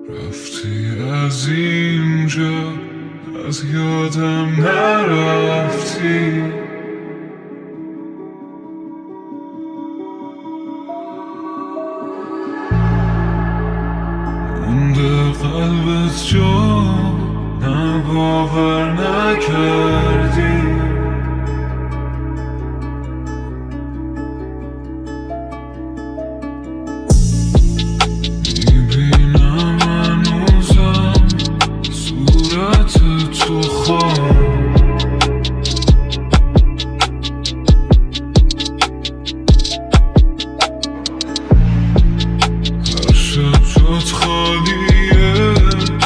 رفتی از اینجا، از یادم نرفتی. مونده قلبت جا، نه باور نکردی. میبینم هنوزم صورت تو خواب، هر شب جات خالیه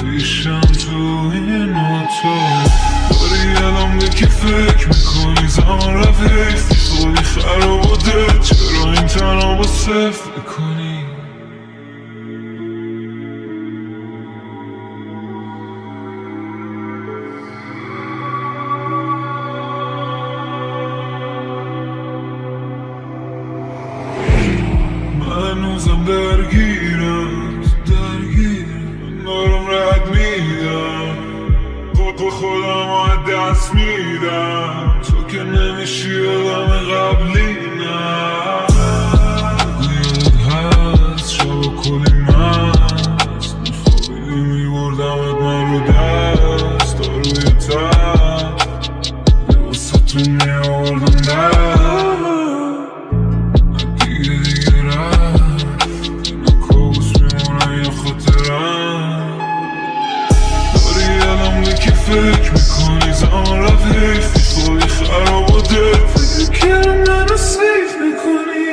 پیشم تو این اتاق. داری الان به کی فکر میکنی؟ زمان رفت حیف میخوری خراباته، چرا این تنها با صفر میکنی؟ هنوزم درگیرم دارم رد میدم، خود خودم از دست میدم. تو که نمیشی آدم قبلی، نه یادت هست شب کلی مست میخوابیدی میبردمت من رو دست تا روی تخت واسه تو میآوردم دست. فکر میکنی زمان رفت حیف میخوری خراباته، فکر کردم منو سیف میکنی.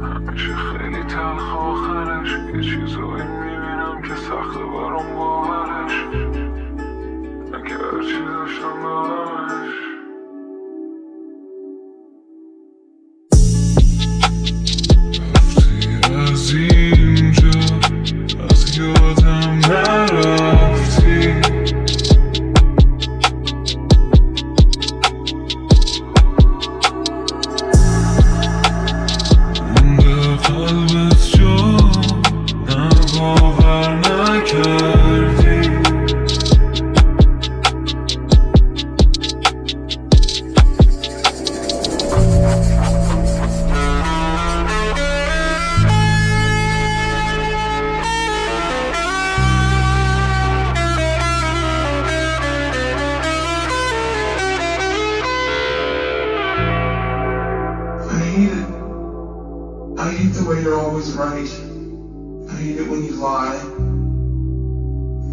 همیشه خیلی تلخ آخرش، یه چیزایی میبینم که سخته برام باورش، اگه هرچی داشتم دارمش. رفتی از اینجا، از یادم نرفتی. مونده قلبت جا، نه باور نکردی. I hate the way you're always right. I hate it when you lie.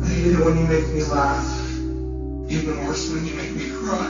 I hate it when you make me laugh. Even worse when you make me cry.